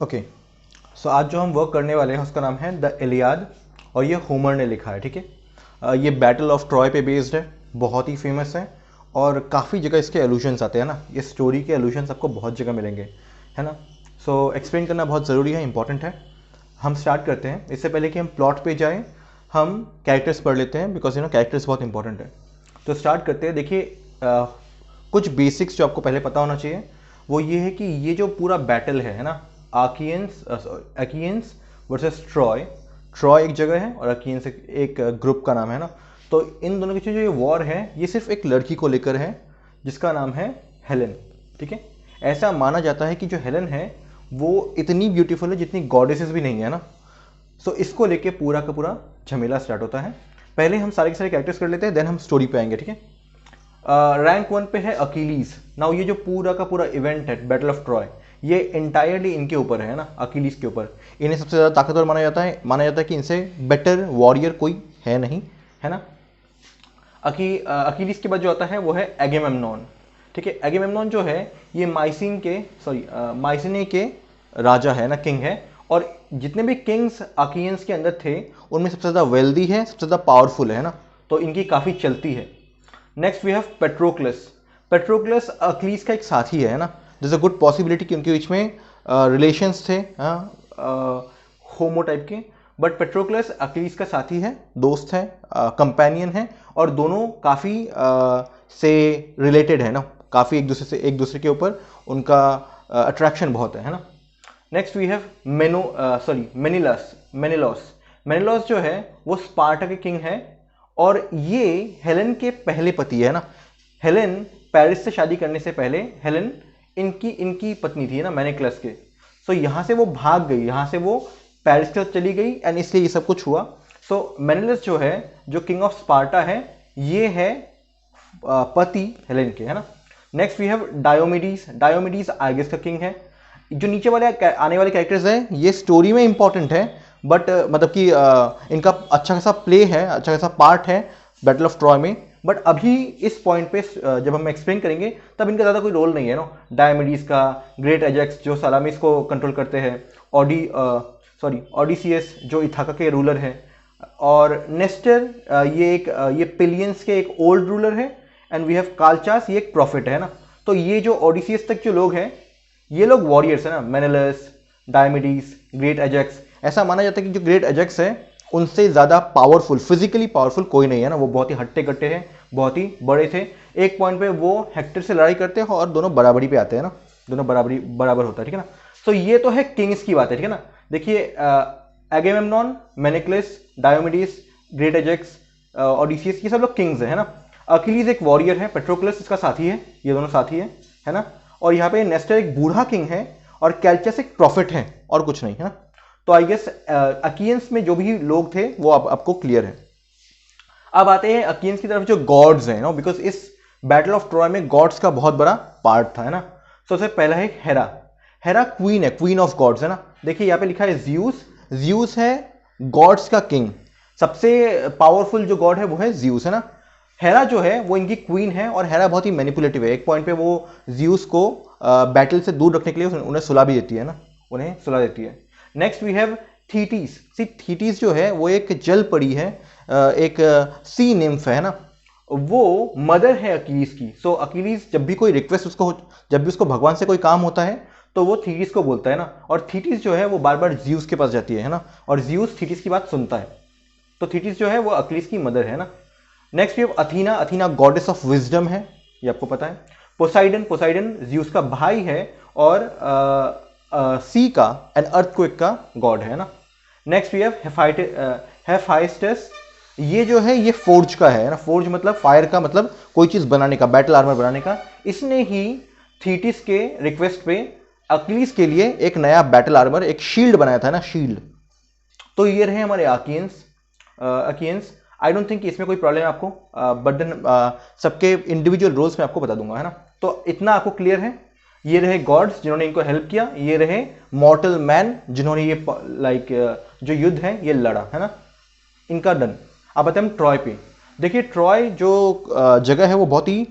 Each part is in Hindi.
ओके, सो आज जो हम वर्क करने वाले हैं उसका नाम है द इलियाद और ये होमर ने लिखा है। ठीक है, ये बैटल ऑफ ट्रॉय पे बेस्ड है, बहुत ही फेमस है और काफ़ी जगह इसके एलूशंस आते हैं ना। ये स्टोरी के एलूशंस आपको बहुत जगह मिलेंगे, है ना। सो एक्सप्लेन करना बहुत ज़रूरी है, इंपॉर्टेंट है। हम स्टार्ट करते हैं। इससे पहले कि हम प्लॉट पे जाएं, हम कैरेक्टर्स पढ़ लेते हैं, बिकॉज कैरेक्टर्स बहुत इंपॉर्टेंट है। तो स्टार्ट करते हैं। देखिए, कुछ बेसिक्स जो आपको पहले पता होना चाहिए वो ये है कि ये जो पूरा बैटल है ना, अकियंस वर्सेस ट्रॉय। ट्रॉय एक जगह है और अकियंस एक ग्रुप का नाम है ना। तो इन दोनों के बीच जो ये वॉर है ये सिर्फ एक लड़की को लेकर है जिसका नाम है हेलेन। ठीक है, ऐसा माना जाता है कि जो हेलेन है वो इतनी ब्यूटीफुल है जितनी गॉडेसेस भी नहीं है ना। सो इसको लेके पूरा का पूरा झमेला स्टार्ट होता है। पहले हम सारे के सारे कैरेक्टर्स कर लेते हैं, देन हम स्टोरी पे आएंगे। ठीक है, रैंक 1 पे है अकीलीज। नाउ ये जो पूरा का पूरा इवेंट है बैटल ऑफ ट्रॉय, ये इंटायरली इनके ऊपर है ना, अकीलीज के ऊपर। इन्हें सबसे ज़्यादा ताकतवर माना जाता है कि इनसे बेटर वॉरियर कोई है नहीं, है ना। अकीलीज के बाद जो आता है वो है एगेमेम्नॉन। ठीक है, एगेमेम्नॉन जो है ये माइसिने के राजा है ना, किंग है। और जितने भी किंग्स अकियंस के अंदर थे उनमें सबसे ज़्यादा वेल्दी है, सबसे ज़्यादा पावरफुल है ना, तो इनकी काफ़ी चलती है। Next we have Patroclus. Patroclus Achilles का एक साथी है ना। दिस अ गुड पॉसिबिलिटी कि उनके बीच में रिलेशंस थे, होमो टाइप के। बट पेट्रोक्लस अक्लीस का साथी है, दोस्त है, कंपेनियन है और दोनों काफ़ी से रिलेटेड है ना, काफ़ी एक दूसरे के ऊपर उनका अट्रैक्शन बहुत है ना। Next we have Menelaus. Menelaus जो है वो स्पार्टा के किंग है और ये हेलेन के पहले पति है ना। हेलेन पेरिस से शादी करने से पहले हेलेन इनकी पत्नी थी ना, मेनिक्लस के। सो यहाँ से वो भाग गई, यहाँ से वो पेरिस की तरफ चली गई एंड इसलिए ये सब कुछ हुआ। सो मेनिलस जो है, जो किंग ऑफ स्पार्टा है, ये है पति हेलेन के, है ना। Next we have Diomedes. Diomedes Argos का किंग है। जो नीचे वाले आने वाले कैरेक्टर्स हैं ये स्टोरी में इंपॉर्टेंट है, बट मतलब कि इनका अच्छा खासा प्ले है, अच्छा खासा पार्ट है बैटल ऑफ ट्रॉय में। बट अभी इस पॉइंट पे जब हम एक्सप्लेन करेंगे तब इनका ज़्यादा कोई रोल नहीं है ना। डायमिडीज का, ग्रेट एजेक्स जो सलामिस को कंट्रोल करते हैं, ऑडिसियस जो इथाका के रूलर है, और नेस्टर ये पिलियंस के एक ओल्ड रूलर है, एंड वी हैव कालचास, ये एक प्रॉफिट है ना। तो ये जो ओडिसियस तक जो लोग हैं ये लोग वॉरियर्स है ना। मेनेलस, डायमिडीज, ग्रेट एजेक्स। ऐसा माना जाता है कि जो ग्रेट एजेक्स है उनसे ज़्यादा पावरफुल, फिजिकली पावरफुल कोई नहीं है ना। वो बहुत ही हट्टे कट्टे हैं, बहुत ही बड़े थे। एक पॉइंट पे वो हेक्टर से लड़ाई करते हैं और दोनों बराबरी पे आते हैं ना, दोनों बराबर होता है। ठीक है ना। तो ये तो है किंग्स की बात है। ठीक है ना। देखिए, एगेमेम्नॉन, मेनिक्लस, डायोमिडीज, ग्रेट एजेक्स, ओडिसियस, ये सब लोग किंग्स है ना। अकिलीज एक वॉरियर है, पेट्रोक्लस इसका साथी है, ये दोनों साथी है ना। और यहाँ पे नेस्टर एक बूढ़ा किंग है और कैल्चस एक प्रॉफिट है और कुछ नहीं, है ना। तो आई गेस अकियंस में जो भी लोग थे वो आपको क्लियर है। अब आते हैं अकियंस की तरफ जो गॉड्स हैं ना, बिकॉज इस बैटल ऑफ ट्रॉय में गॉड्स का बहुत बड़ा पार्ट था, है ना। सबसे पहला है हेरा। हेरा क्वीन है, क्वीन ऑफ गॉड्स है ना। देखिए यहाँ पे लिखा है ज्यूस। ज्यूस है गॉड्स का किंग, सबसे पावरफुल जो गॉड है वो है ज्यूस, है ना। हेरा जो है वो इनकी क्वीन है और हेरा बहुत ही मैनिपुलेटिव है। एक पॉइंट पे वो ज्यूस को बैटल से दूर रखने के लिए उन्हें सुला भी देती है ना, उन्हें सुला देती है। Next we have Thetis. See Thetis जो है वो एक जल परी है, एक सी निम्फ है ना। वो मदर है अकीलीस की। सो अकीलीस जब भी कोई रिक्वेस्ट जब भी उसको भगवान से कोई काम होता है तो वो थीटीस को बोलता है ना। और थीटीस जो है वो बार बार ज्यूस के पास जाती है ना, और ज्यूस थीटीस की बात सुनता है। तो थीटीस जो है वो अकीलीस की मदर है ना। Next we have Athena. Athena goddess of wisdom है, ये आपको पता है। पोसाइडन। पोसाइडन ज्यूस का भाई है और सी का एंड अर्थक्वेक का गॉड है ना। Next we have Hephaestus. ये जो है ये फोर्ज का है ना। फोर्ज मतलब फायर का, मतलब कोई चीज बनाने का, बैटल आर्मर बनाने का। इसने ही थीटिस के रिक्वेस्ट पे अक्लीस के लिए एक नया बैटल आर्मर, एक शील्ड बनाया था ना, शील्ड। तो ये रहे हमारे अकियंस। आई डोंट थिंक इसमें कोई प्रॉब्लम है आपको, बट देन सबके इंडिविजुअल रोल्स में आपको बता दूंगा, है ना। तो इतना आपको क्लियर है। ये रहे गॉड्स जिन्होंने इनको हेल्प किया, ये रहे मॉर्टल मैन जिन्होंने ये जो युद्ध है ये लड़ा, है ना। इनका डन। अब आते हैं हम ट्रॉय पे। देखिए ट्रॉय जो जगह है वो बहुत ही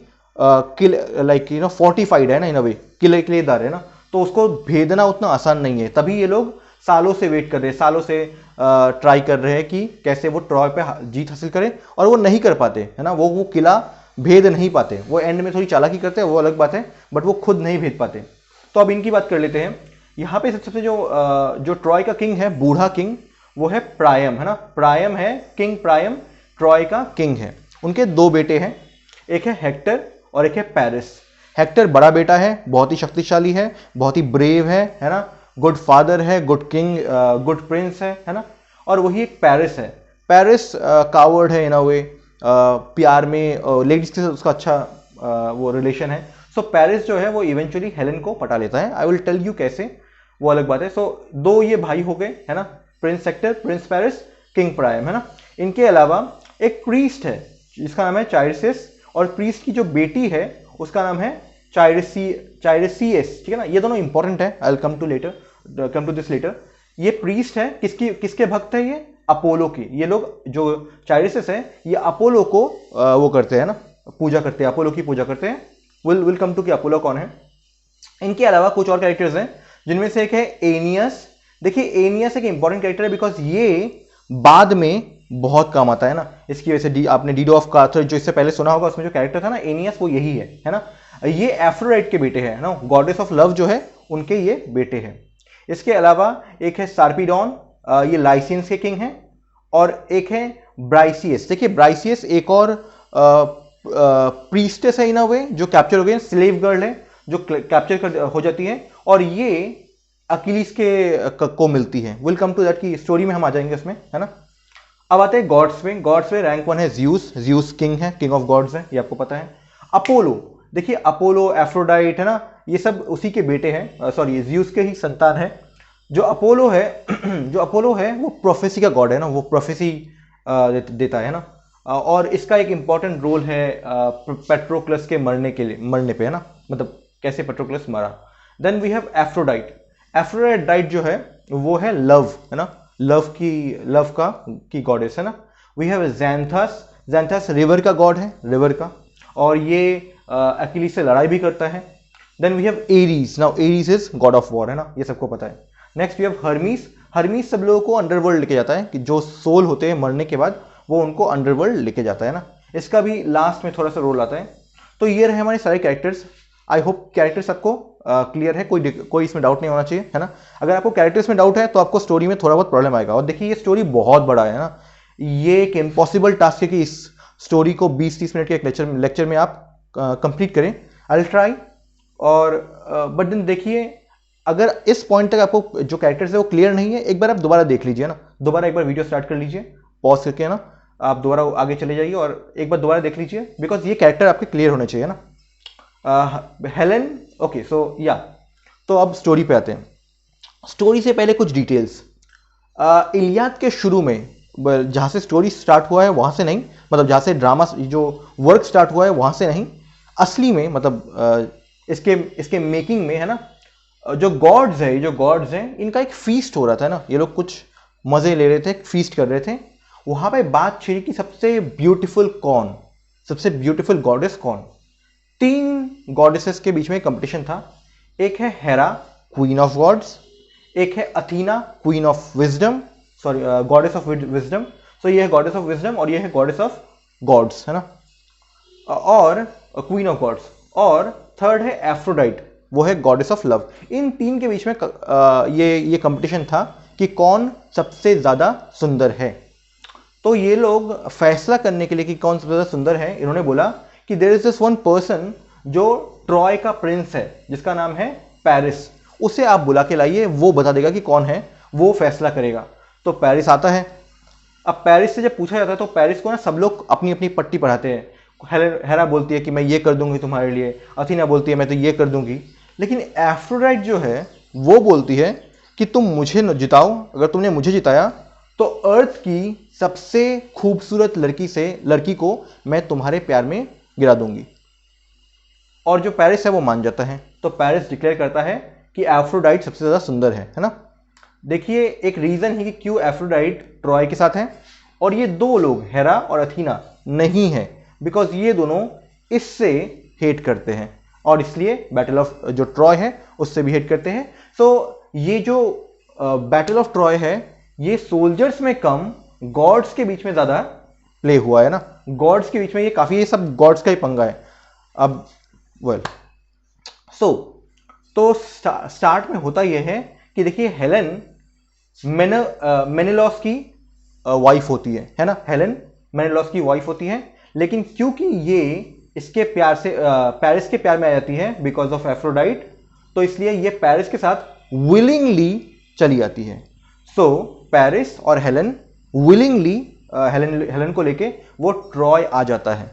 फोर्टिफाइड है ना, इन अ वे किलेदार है ना। तो उसको भेदना उतना आसान नहीं है, तभी ये लोग सालों से वेट कर रहे हैं, सालों से ट्राई कर रहे हैं कि कैसे वो ट्रॉय पे जीत हासिल करें, और वो नहीं कर पाते है ना, वो किला भेद नहीं पाते। वो एंड में थोड़ी चालाकी करते हैं, वो अलग बात है, बट वो खुद नहीं भेद पाते। तो अब इनकी बात कर लेते हैं। यहाँ पे सबसे जो ट्रॉय का किंग है, बूढ़ा किंग, वो है प्रायम, है ना, प्रायम है, किंग प्रायम ट्रॉय का किंग है। उनके दो बेटे हैं, एक है हेक्टर और एक है पेरिस। हेक्टर बड़ा बेटा है, बहुत ही शक्तिशाली है, बहुत ही ब्रेव है ना, गुड फादर है, गुड किंग, गुड प्रिंस है ना। और वही एक पेरिस है। पेरिस कावर्ड है इन अ वे, प्यार में लेडीज के साथ उसका अच्छा वो रिलेशन है। सो पेरिस जो है वो इवेंचुअली हेलेन को पटा लेता है। आई विल टेल यू कैसे, वो अलग बात है। सो दो ये भाई हो गए, है ना, prince Hector, prince Paris, king Priam, है ना। इनके अलावा एक प्रीस्ट है जिसका नाम है चाइरसिस, और प्रीस्ट की जो बेटी है उसका नाम है चाइरसियस, ठीक है ना। ये दोनों इंपॉर्टेंट है, I will come to this later. ये प्रीस्ट है, किसके भक्त है ये? अपोलो की। ये लोग जो चाइरसिस है ये अपोलो को वो करते हैं ना, पूजा करते हैं, अपोलो की पूजा करते हैं। विल कम टू कि अपोलो कौन है। इनके अलावा कुछ और कैरेक्टर्स हैं, जिनमें से एक है एनियस। देखिए एनियस एक इंपॉर्टेंट कैरेक्टर है, बिकॉज ये बाद में बहुत काम आता है ना। इसकी वजह से आपने डीडो ऑफ कार्थर जो इससे पहले सुना होगा, उसमें जो कैरेक्टर था ना एनियस, वो यही है ना। ये एफ्रोडाइट के बेटे हैं ना, गॉडेस ऑफ लव जो है उनके ये बेटे हैं। इसके अलावा एक है सार्पिडॉन, ये लाइसियंस के किंग हैं, और एक है ब्राइसियस। देखिए ब्राइसियस एक और प्रीस्टेस है इन अ वे, जो कैप्चर हो गई, स्लेव गर्ल है जो कैप्चर हो जाती है, और ये अकिलीस को मिलती है। विल कम टू दैट की स्टोरी में हम आ जाएंगे उसमें, है ना। अब आते हैं गॉड्स में। गॉड्स में रैंक 1 है ज़्यूस किंग है, किंग ऑफ गॉड्स है, ये आपको पता है। अपोलो, देखिए अपोलो, एफ्रोडाइट, है ना, ये सब उसी के बेटे हैं, सॉरी ज़्यूस के ही संतान है। जो अपोलो है वो प्रोफेसी का गॉड है ना, वो प्रोफेसी देता है ना। और इसका एक इंपॉर्टेंट रोल है पेट्रोक्लस के मरने पे, है ना, मतलब कैसे पेट्रोक्लस मरा। देन वी हैव एफ्रोडाइट जो है वो है लव, है ना, लव की गॉडेस है ना। वी हैव ज़ैंथस रिवर का गॉड है, रिवर का, और ये अकिलीस से लड़ाई भी करता है। Then we have Ares. Now Ares is god of war, है ना, ये सबको पता है। नेक्स्ट वी हैव हर्मीस सब लोगों को अंडरवर्ल्ड लेके जाता है, कि जो सोल होते हैं मरने के बाद वो उनको अंडरवर्ल्ड लेके जाता है ना। इसका भी लास्ट में थोड़ा सा रोल आता है। तो ये रहे हमारे सारे कैरेक्टर्स। आई होप कैरेक्टर्स आपको क्लियर है, कोई इसमें डाउट नहीं होना चाहिए, है ना। अगर आपको कैरेक्टर्स में डाउट है तो आपको स्टोरी में थोड़ा बहुत प्रॉब्लम आएगा। और देखिए ये स्टोरी बहुत बड़ा है ना, ये एक इम्पॉसिबल टास्क है कि इस स्टोरी को 20-30 मिनट के एक लेक्चर में आप कंप्लीट करें। I will try. और बट देन देखिए, अगर इस पॉइंट तक आपको जो कैरेक्टर्स है वो क्लियर नहीं है, एक बार आप दोबारा देख लीजिए ना, दोबारा एक बार वीडियो स्टार्ट कर लीजिए, पॉज करके ना, आप दोबारा आगे चले जाइए और एक बार दोबारा देख लीजिए, बिकॉज ये कैरेक्टर आपके क्लियर होने चाहिए ना। हेलेन, ओके, सो या, तो अब स्टोरी पे आते हैं। स्टोरी से पहले कुछ डिटेल्स। इलियाद के शुरू में, जहाँ से स्टोरी स्टार्ट हुआ है वहाँ से नहीं, मतलब जहाँ से ड्रामा जो वर्क स्टार्ट हुआ है वहाँ से नहीं, असली में, मतलब इसके मेकिंग में, है ना, जो गॉड्स हैं इनका एक फीस्ट हो रहा था ना, ये लोग कुछ मज़े ले रहे थे, फीस्ट कर रहे थे। वहाँ पे बात छिड़ी कि सबसे ब्यूटीफुल गॉडेस कौन। 3 गॉडेसेस के बीच में कंपटीशन था। एक है हेरा, क्वीन ऑफ गॉड्स, एक है Athena, queen of wisdom, sorry goddess of wisdom. So ये है गॉडेस ऑफ विजडम और ये है गॉडेस ऑफ गॉड्स, है ना, और क्वीन ऑफ गॉड्स। और थर्ड है एफ्रोडाइट, वो है गॉडेस ऑफ लव। इन 3 के बीच में ये कंपटीशन था कि कौन सबसे ज़्यादा सुंदर है। तो ये लोग फैसला करने के लिए कि कौन सबसे ज़्यादा सुंदर है, इन्होंने बोला कि there is this one person जो ट्रॉय का प्रिंस है, जिसका नाम है पेरिस, उसे आप बुला के लाइए, वो बता देगा कि कौन है, वो फैसला करेगा। तो पेरिस आता है। अब पेरिस से जब पूछा जाता है तो पेरिस को ना सब लोग अपनी अपनी पट्टी पढ़ाते हैं। हेरा बोलती है कि मैं ये कर दूंगी तुम्हारे लिए, अथीना बोलती है मैं तो ये कर दूंगी, लेकिन एफ्रोडाइट जो है वो बोलती है कि तुम मुझे जिताओ, अगर तुमने मुझे जिताया तो अर्थ की सबसे खूबसूरत लड़की को मैं तुम्हारे प्यार में गिरा दूंगी। और जो पेरिस है वो मान जाता है। तो पेरिस डिक्लेयर करता है कि एफ्रोडाइट सबसे ज़्यादा सुंदर है ना। देखिए एक रीज़न है कि क्यों एफ्रोडाइट ट्रॉय के साथ है और ये 2 लोग हेरा और अथीना नहीं है, बिकॉज ये दोनों इससे हेट करते हैं और इसलिए बैटल ऑफ जो ट्रॉय है उससे भी हेट करते हैं। सो ये जो बैटल ऑफ ट्रॉय है ये सोल्जर्स में कम गॉड्स के बीच में ज्यादा प्ले हुआ है ना, गॉड्स के बीच में ये काफी, ये सब गॉड्स का ही पंगा है। अब वेल तो स्टार्ट में होता यह है कि देखिए हेलेन मेनेलॉस की वाइफ होती है ना, हेलेन मेनेलॉस की वाइफ होती है, लेकिन क्योंकि ये इसके प्यार से पेरिस के प्यार में आ जाती है बिकॉज ऑफ एफ्रोडाइट, तो इसलिए ये पेरिस के साथ विलिंगली चली जाती है। सो पेरिस और हेलेन विलिंगली हेलेन को लेके वो ट्रॉय आ जाता है।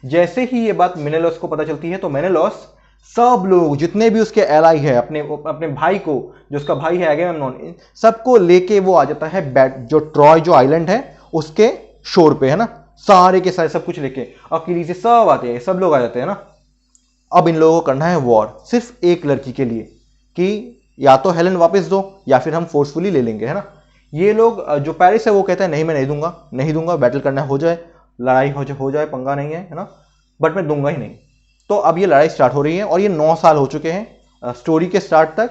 जैसे ही ये बात मेनेलॉस को पता चलती है तो मेनेलॉस सब लोग जितने भी उसके एलाई है, अपने भाई को, जो उसका भाई है एगेमेम्नॉन, सबको लेके वो आ जाता है जो ट्रॉय जो आइलैंड है उसके शोर पे, है ना, सारे के सारे सब कुछ लेके, अकेली से सब आते हैं, सब लोग आ जाते हैं ना। अब इन लोगों को करना है वॉर सिर्फ एक लड़की के लिए कि या तो हेलेन वापस दो या फिर हम फोर्सफुली ले लेंगे, है ना। ये लोग जो पेरिस है वो कहता है नहीं मैं नहीं दूंगा, बैटल करना हो जाए, लड़ाई हो जाए, पंगा नहीं है ना, बट मैं दूंगा ही नहीं। तो अब ये लड़ाई स्टार्ट हो रही है और ये 9 साल हो चुके हैं स्टोरी के स्टार्ट तक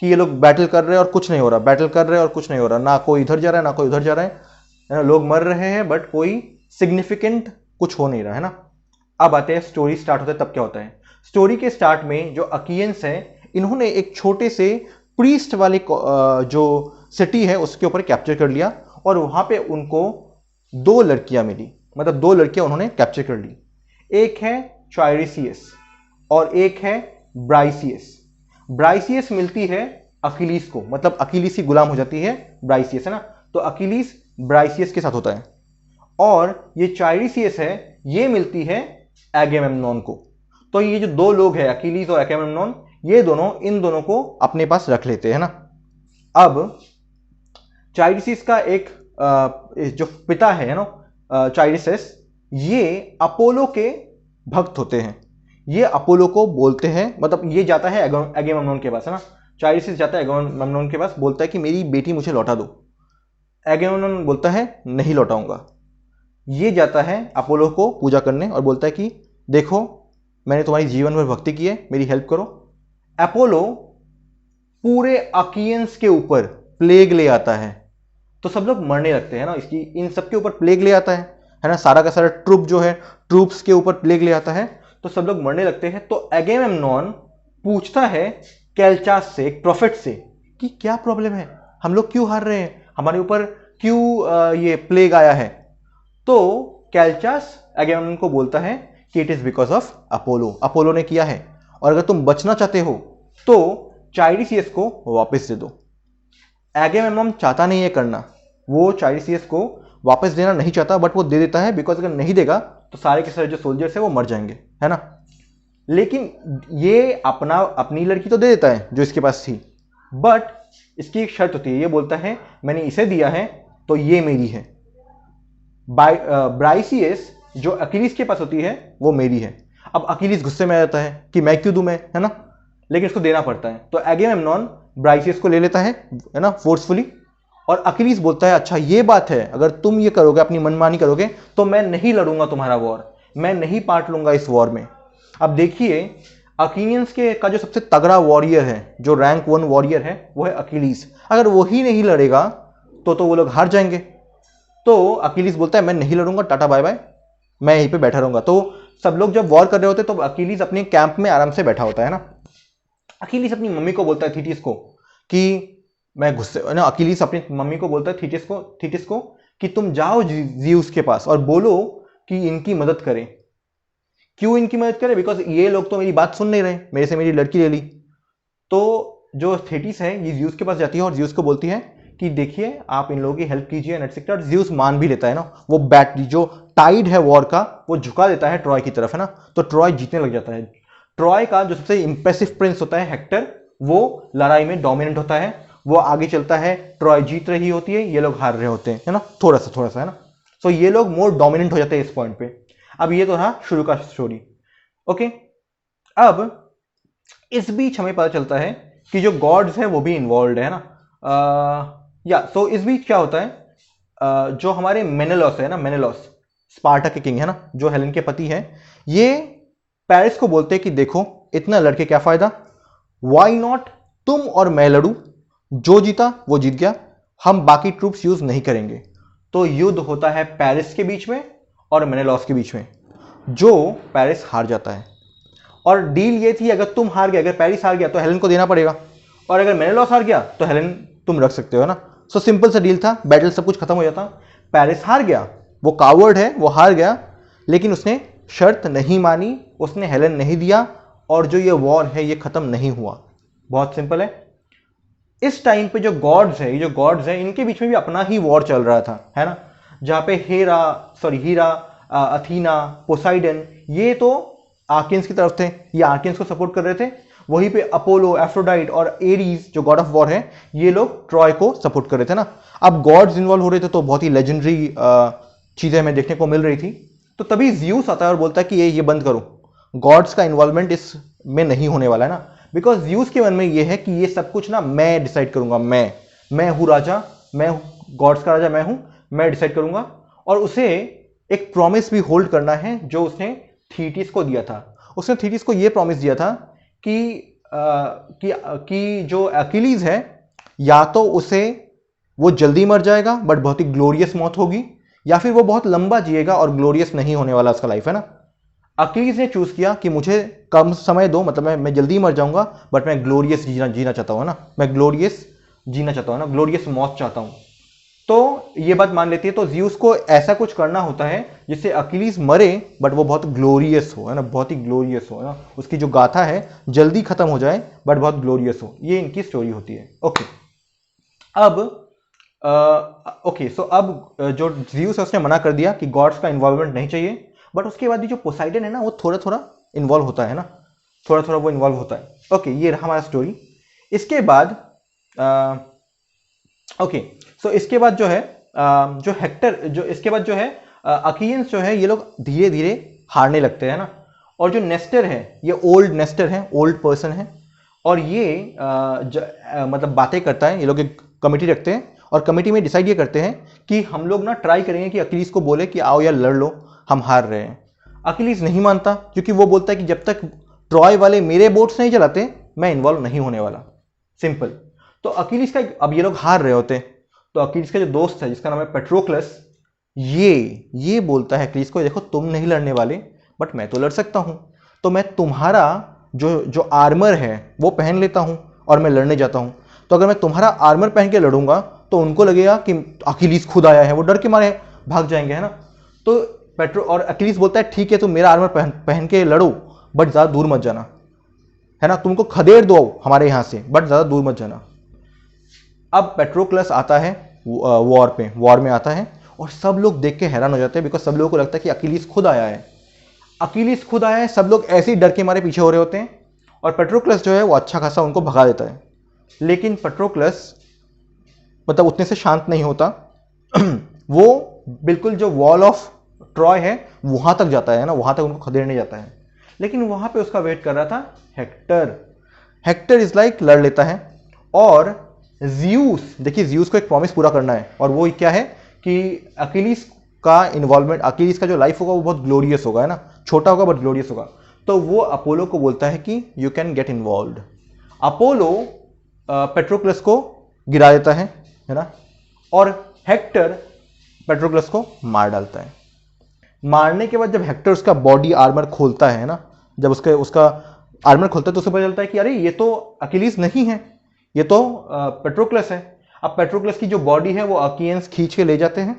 कि ये लोग बैटल कर रहे हैं और कुछ नहीं हो रहा, बैटल कर रहे हैं और कुछ नहीं हो रहा, ना कोई इधर जा रहा है ना कोई उधर जा रहा है ना, लोग मर रहे हैं बट कोई सिग्निफिकेंट कुछ हो नहीं रहा है ना। अब आते हैं स्टोरी स्टार्ट होता है तब क्या होता है। स्टोरी के स्टार्ट में जो अकियंस है इन्होंने एक छोटे से प्रीस्ट वाले जो सिटी है उसके ऊपर कैप्चर कर लिया और वहां पे उनको 2 लड़कियां मिली, मतलब 2 लड़कियां उन्होंने कैप्चर कर ली। एक है चाइरिसियस और एक है ब्राइसियस। ब्राइसियस मिलती है अकिलीस को, मतलब अकिलीस की गुलाम हो जाती है ब्राइसियस, है ना, तो अकिलीस ब्राइसियस के साथ होता है। और ये चाइरिसियस है ये मिलती है एगेमेम्नॉन को। तो ये जो 2 लोग हैं अकिलीस और एगेमेम्नॉन, ये दोनों इन दोनों को अपने पास रख लेते हैं ना। अब चाइरिसियस का एक जो पिता है ना चाइरिसियस, ये अपोलो के भक्त होते हैं। ये अपोलो को बोलते हैं, मतलब ये जाता है एगेमेम्नॉन के पास, है ना, चाइरिसियस जाता है एगेमेम्नॉन के पास, बोलता है कि मेरी बेटी मुझे लौटा दो। एगेमेम्नॉन बोलता है नहीं लौटाऊंगा। ये जाता है अपोलो को पूजा करने और बोलता है कि देखो मैंने तुम्हारी जीवन भर भक्ति की है, मेरी हेल्प करो। अपोलो पूरे अकियंस के ऊपर प्लेग ले आता है, तो सब लोग मरने लगते हैं ना, इसकी इन सब के ऊपर प्लेग ले आता है ना, सारा का सारा ट्रूप्स के ऊपर प्लेग ले आता है, तो सब लोग मरने लगते हैं। तो एगेमेम्नॉन पूछता है कैलचास से, एक प्रॉफिट से, कि क्या प्रॉब्लम है, हम लोग क्यों हार रहे हैं, हमारे ऊपर क्यों ये प्लेग आया है। तो कैलचास एगेमेम्नॉन को बोलता है कि it is because of Apollo ने किया है, और अगर तुम बचना चाहते हो तो चाइरिसियस को वापस दे दो। एगेमेम्नॉन चाहता नहीं है करना, वो चाइरिसियस को वापस देना नहीं चाहता, बट वो दे देता है बिकॉज अगर नहीं देगा तो सारे के सारे जो सोल्जर्स है वो मर जाएंगे, है ना। लेकिन ये अपनी लड़की तो दे देता है जो इसके पास थी, बट इसकी एक शर्त होती है, ये बोलता है मैंने इसे दिया है तो ये मेरी है। ब्राइसियस जो अकिलीस के पास होती है वो मेरी है। अब अकिलीस गुस्से में आ जाता है कि मैं क्यों दूं, मैं, है ना, लेकिन इसको देना पड़ता है। तो एगेमेम्नॉन ब्राइसियस को ले लेता है ना, फोर्सफुली, और अकिलीस बोलता है अच्छा ये बात है, अगर तुम ये करोगे, अपनी मनमानी करोगे, तो मैं नहीं लड़ूंगा तुम्हारा वॉर, मैं नहीं पार्ट लूंगा इस वॉर में। अब देखिए अकिलियंस के का जो सबसे तगड़ा वॉरियर है, जो रैंक 1 वॉरियर है, वो है अकिलीस। अगर वही नहीं लड़ेगा तो वो लोग हार जाएंगे। तो अकिलीस बोलता है मैं नहीं लड़ूंगा, टाटा बाय बाय, मैं यहीं पे बैठा रहूंगा। तो सब लोग जब वॉर कर रहे होते तो अकिलीस अपने कैंप में आराम से बैठा होता है ना। अकिलीस अपनी मम्मी को बोलता है थीटिस को कि मैं गुस्से ना, अकिलीस अपनी मम्मी को बोलता है थीटिस को कि तुम जाओ ज़्यूस के पास और बोलो कि इनकी मदद करें। क्यों इनकी मदद करें? बिकॉज ये लोग तो मेरी बात सुन नहीं रहे, मेरे से मेरी लड़की ले ली। तो जो थेटिस है ये ज़्यूस के पास जाती है और ज़्यूस को बोलती है कि देखिए आप इन लोगों की हेल्प कीजिए एटसेट्रा। ज़्यूस मान भी लेता है ना, वो जो टाइड है वॉर का वो झुका देता है ट्रॉय की तरफ, है ना। तो ट्रॉय जीतने लग जाता है। ट्रॉय का जो सबसे इंप्रेसिव प्रिंस होता है हेक्टर, वो लड़ाई में डोमिनेंट होता है, वो आगे चलता है, ट्रॉय जीत रही होती है, ये लोग हार रहे होते हैं, है ना, थोड़ा सा, है ना। सो ये लोग मोर डोमिनेंट हो जाते हैं इस पॉइंट पे। अब ये तो रहा शुरू का स्टोरी, ओके। अब इस बीच हमें पता चलता है कि जो गॉड्स है वो भी इन्वॉल्व है ना। सो इस बीच क्या होता है, जो हमारे मेनेलॉस है ना, मेनेलॉस स्पार्टा के किंग है ना, जो हेलेन के पति है, ये पेरिस को बोलते हैं कि देखो इतना लड़के क्या फायदा, वाई नॉट, तुम और मैं लड़ू, जो जीता वो जीत गया, हम बाकी ट्रूप्स यूज नहीं करेंगे। तो युद्ध होता है पेरिस के बीच में और मेनेलॉस के बीच में, जो पेरिस हार जाता है। और डील ये थी, अगर तुम हार गए, अगर पेरिस हार गया तो हेलेन को देना पड़ेगा, और अगर मेनेलॉस हार गया तो हेलेन तुम रख सकते हो ना। सो सिंपल सा डील था, बैटल सब कुछ खत्म हो जाता। पेरिस हार गया, वो कावर्ड है, वो हार गया, लेकिन उसने शर्त नहीं मानी, उसने हेलेन नहीं दिया, और जो ये वॉर है ये खत्म नहीं हुआ। बहुत सिंपल है। इस टाइम पे जो गॉड्स है, ये जो गॉड्स है, इनके बीच में भी अपना ही वॉर चल रहा था, है ना, जहां पे हीरा, अथीना, पोसाइडन, ये तो आर्कियंस की तरफ थे, ये आर्कियंस को सपोर्ट कर रहे थे। वहीं पे अपोलो, एफ्रोडाइट और एरीज जो गॉड ऑफ वॉर है, ये लोग ट्रॉय को सपोर्ट कर रहे थे ना। अब गॉड्स इन्वॉल्व हो रहे थे तो बहुत ही लेजेंडरी चीजें हमें देखने को मिल रही थी। तो तभी जियूस आता है और बोलता है कि ये बंद करो, गॉड्स का इन्वॉल्वमेंट इस में नहीं होने वाला है ना। बिकॉज जियूस के मन में ये है कि ये सब कुछ ना मैं डिसाइड करूंगा, मैं हूं राजा, मैं गॉड्स का राजा मैं हूं, मैं डिसाइड करूंगा। और उसे एक प्रॉमिस भी होल्ड करना है जो उसने थीटिस को दिया था। उसने थीटिस को ये प्रॉमिस दिया था कि जो अकिलीज है, या तो उसे वो जल्दी मर जाएगा बट बहुत ही ग्लोरियस मौत होगी, या फिर वो बहुत लंबा जिएगा और ग्लोरियस नहीं होने वाला उसका लाइफ, है ना। अकीलीज ने चूज किया कि मुझे कम समय दो, मतलब मैं जल्दी मर जाऊंगा बट मैं ग्लोरियस जीना चाहता हूं ना, मैं ग्लोरियस जीना चाहता हूं ना, ग्लोरियस मौत चाहता हूं। तो ये बात मान लेती है। तो जियूस को ऐसा कुछ करना होता है जिससे अकीलीज मरे बट वो बहुत ग्लोरियस हो, है ना, बहुत ही ग्लोरियस हो, है ना, उसकी जो गाथा है जल्दी खत्म हो जाए बट बहुत ग्लोरियस हो। ये इनकी स्टोरी होती है। ओके, अब सो अब जो जियूस है उसने मना कर दिया कि गॉड्स का इन्वॉल्वमेंट नहीं चाहिए, बट उसके बाद जो पोसाइडन है ना, वो थोड़ा थोड़ा इन्वॉल्व होता है ना, थोड़ा थोड़ा वो इन्वॉल्व होता है। ओके, ये रहा हमारा स्टोरी। इसके बाद सो इसके बाद जो है जो हेक्टर, जो इसके बाद जो है अकियंस जो है, ये लोग धीरे धीरे हारने लगते हैं ना। और जो नेस्टर है, ये ओल्ड नेस्टर है, ओल्ड पर्सन है, और ये मतलब बातें करता है। ये लोग एक कमेटी रखते हैं और कमेटी में डिसाइड ये करते हैं कि हम लोग ना ट्राई करेंगे कि अकिलीस को बोले कि आओ यार लड़ लो, हम हार रहे हैं। अकिलीस नहीं मानता, क्योंकि वो बोलता है कि जब तक ट्रॉय वाले मेरे बोट्स नहीं चलाते मैं इन्वॉल्व नहीं होने वाला। सिंपल। तो अकिलीस का अब ये लोग हार रहे होते, तो अकिलीस का जो दोस्त है जिसका नाम है पेट्रोक्लस, ये बोलता है अकिलीस को, देखो तुम नहीं लड़ने वाले बट मैं तो लड़ सकता हूं, तो मैं तुम्हारा जो आर्मर है वो पहन लेता हूं और मैं लड़ने जाता हूं। तो अगर मैं तुम्हारा आर्मर पहन के लड़ूंगा तो उनको लगेगा कि अकिलीस खुद आया है, वो डर के मारे भाग जाएंगे, है ना। तो और अकिलीस बोलता है ठीक है तुम मेरा आर्मर पहन के लड़ो बट ज्यादा दूर मत जाना, है ना, तुमको खदेड़ दो हमारे यहां से बट ज्यादा दूर मत जाना। अब पेट्रोक्लस आता है वॉर में आता है, और सब लोग देख के हैरान हो जाते हैं, बिकॉज सब लोगों को लगता है कि अकिलीस खुद आया है, अकिलीस खुद आया है। सब लोग ऐसे ही डर के मारे पीछे हो रहे होते हैं, और पेट्रोक्लस जो है वो अच्छा खासा उनको भगा देता है। लेकिन पेट्रोक्लस मतलब उतने से शांत नहीं होता। वो बिल्कुल जो वॉल ऑफ ट्रॉय है वहां तक जाता है ना, वहां तक उनको खदेड़ने जाता है। लेकिन वहां पे उसका वेट कर रहा था हेक्टर। हेक्टर इज लाइक लड़ लेता है, और जियूस, देखिए जियूस को एक प्रॉमिस पूरा करना है, और वो क्या है कि अकिलीस का इन्वॉल्वमेंट, अकिलीस का जो लाइफ होगा वो बहुत ग्लोरियस होगा, है ना, छोटा होगा बट ग्लोरियस होगा। तो वो अपोलो को बोलता है कि you can get involved. Apollo Patroclus को गिरा देता है ना, और हेक्टर पेट्रोक्लस को मार डालता है। मारने के बाद जब हेक्टर उसका बॉडी आर्मर खोलता है ना, जब उसका आर्मर खोलता है तो उसे पता चलता है कि अरे ये तो अकिलीस नहीं है, ये तो पेट्रोक्लस है। अब पेट्रोक्लस की जो बॉडी है वो अकियंस खींच के ले जाते हैं,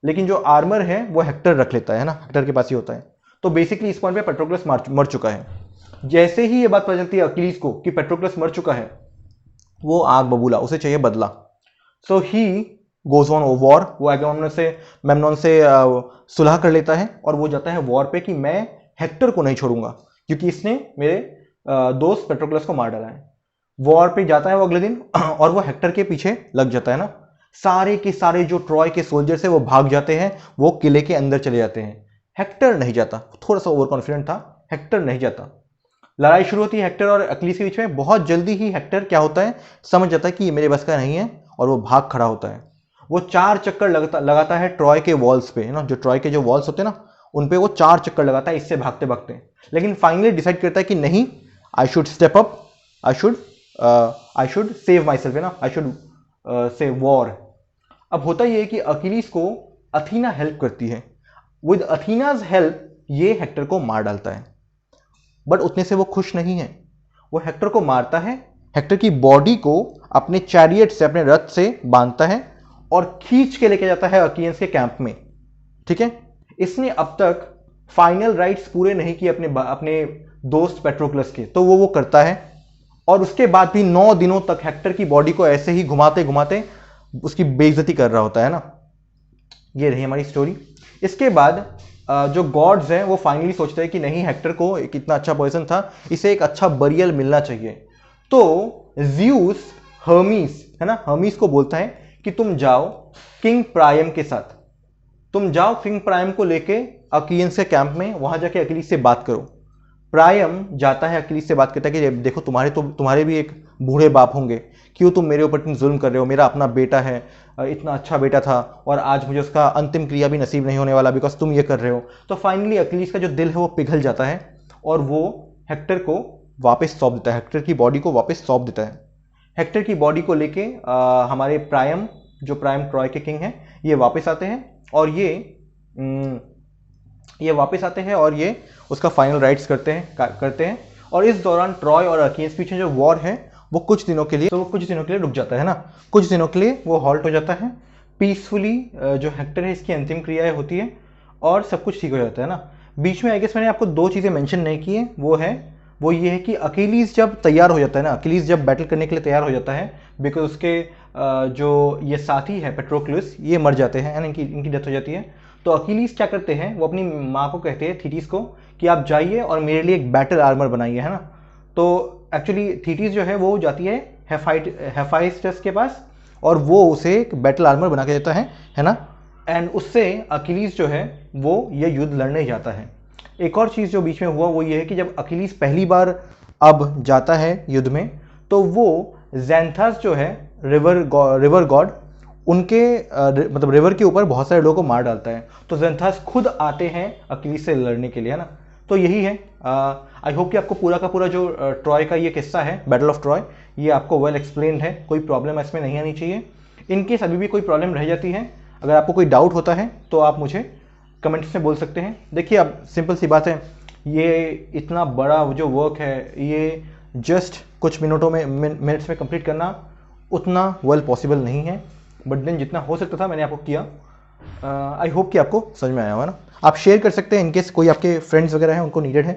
लेकिन जो आर्मर है वो हेक्टर रख लेता है ना, हेक्टर के पास ही होता है। तो बेसिकली इस पॉइंट पे पेट्रोक्लस मर चुका है। जैसे ही ये बात पता चलती है अकिलीस को कि पेट्रोक्लस मर चुका है, वो आग बबूला, उसे चाहिए बदला। सो ही गोज ऑन वॉर। वो मेमनॉन से सुलह कर लेता है और वो जाता है वॉर पे कि मैं हेक्टर को नहीं छोड़ूंगा क्योंकि इसने मेरे दोस्त पेट्रोक्लस को मार डाला है। वॉर पे जाता है वो अगले दिन और वो हेक्टर के पीछे लग जाता है ना। सारे के सारे जो ट्रॉय के सोल्जर्स है वो भाग जाते हैं, वो किले के अंदर चले जाते हैं। हेक्टर नहीं जाता, थोड़ा सा ओवर कॉन्फिडेंट था, हेक्टर नहीं जाता। लड़ाई शुरू होती है हेक्टर और अकिलीस के बीच में। बहुत जल्दी ही हेक्टर क्या होता है, समझ जाता है कि ये मेरे बस का नहीं है, और वो भाग खड़ा होता है। वो 4 चक्कर लगाता है ट्रॉय के वॉल्स पे, ना, जो ट्रॉय के जो वॉल्स होते हैं ना, उन पे वो 4 चक्कर लगाता है इससे भागते भागते। लेकिन फाइनली डिसाइड करता है कि नहीं, I should step up, I should save my self, है ना, आई शुड से वॉर। अब होता ये है कि अकीलीस को अथीना हेल्प करती है। विद अथीनाज हेल्प ये हेक्टर को मार डालता है, बट उतने से वो खुश नहीं है। वो हेक्टर को मारता है, हेक्टर की बॉडी को अपने चैरियट से, अपने रथ से बांधता है और खींच के लेके जाता है अकियंस के कैंप में। ठीक है, इसने अब तक फाइनल राइट्स पूरे नहीं किए अपने दोस्त पेट्रोक्लस के, तो वो करता है। और उसके बाद भी 9 दिनों तक हेक्टर की बॉडी को ऐसे ही घुमाते घुमाते उसकी बेइज्जती कर रहा होता है ना। ये रही हमारी स्टोरी। इसके बाद जो गॉड्स हैं वो फाइनली सोचते हैं कि नहीं, हेक्टर को एक इतना अच्छा पर्सन था, इसे एक अच्छा बरियल मिलना चाहिए। तो ज़्यूस हर्मीस, है ना, हर्मीस को बोलता है कि तुम जाओ किंग प्रायम के साथ, तुम जाओ किंग प्रायम को लेके अकिलियंस के कैंप में, वहां जाके अकिलीस से बात करो। प्रायम जाता है, अकिलीस से बात करता है कि देखो तुम्हारे भी एक बूढ़े बाप होंगे, क्यों तुम मेरे ऊपर इतनी जुल्म कर रहे हो, मेरा अपना बेटा है, इतना अच्छा बेटा था और आज मुझे उसका अंतिम क्रिया भी नसीब नहीं होने वाला बिकॉज तुम ये कर रहे हो। तो फाइनली अकिलीस का जो दिल है वो पिघल जाता है और वो हेक्टर को वापस सौंप देता है, हेक्टर की बॉडी को वापस सौंप देता है। हेक्टर की बॉडी को लेके हमारे प्रायम, जो प्रायम ट्रॉय के किंग हैं, ये वापस आते हैं और ये वापस आते हैं और ये उसका फाइनल राइट्स करते हैं। और इस दौरान ट्रॉय और अकिलीस बीच में जो वॉर है वो कुछ दिनों के लिए रुक जाता है ना, कुछ दिनों के लिए वो हॉल्ट हो जाता है। पीसफुली जो हेक्टर है इसकी अंतिम क्रियाएं होती है और सब कुछ ठीक हो जाता है ना। बीच में आई गेस मैंने आपको 2 चीज़ें मेंशन नहीं की है, वो ये है कि अकीलीस जब तैयार हो जाता है ना, अकीलीस जब बैटल करने के लिए तैयार हो जाता है, बिकॉज उसके जो ये साथी है पेट्रोक्लस, ये मर जाते हैं, इनकी डेथ हो जाती है। तो अकीलीस क्या करते हैं, वो अपनी माँ को कहते हैं, थीटिस को, कि आप जाइए और मेरे लिए एक बैटल आर्मर बनाइए, है ना। तो एक्चुअली थीटिस जो है वो जाती है हेफाइस्टस के पास और वो उसे एक बैटल आर्मर बना के देता है ना। एंड उससे अकीलीस जो है वो ये युद्ध लड़ने जाता है। एक और चीज़ जो बीच में हुआ वो ये है कि जब अकीलीस पहली बार अब जाता है युद्ध में, तो वो ज़ैंथस जो है रिवर गॉड, उनके मतलब रिवर के ऊपर बहुत सारे लोगों को मार डालता है। तो ज़ैंथस खुद आते हैं अकीलीस से लड़ने के लिए, है ना। तो यही है। आई होप कि आपको पूरा का पूरा जो ट्रॉय का ये किस्सा है, बैटल ऑफ ट्रॉय, ये आपको वेल एक्सप्लेन्ड है, कोई प्रॉब्लम इसमें नहीं आनी चाहिए। इनकेस अभी भी कोई प्रॉब्लम रह जाती है, अगर आपको कोई डाउट होता है तो आप मुझे कमेंट्स में बोल सकते हैं। देखिए अब सिंपल सी बात है, ये इतना बड़ा जो वर्क है ये जस्ट कुछ मिनट्स में कंप्लीट करना उतना वेल पॉसिबल नहीं है, बट देन जितना हो सकता था मैंने आपको किया। आई होप कि आपको समझ में आया होगा ना। आप शेयर कर सकते हैं इनकेस कोई आपके फ्रेंड्स वगैरह हैं उनको नीडेड है।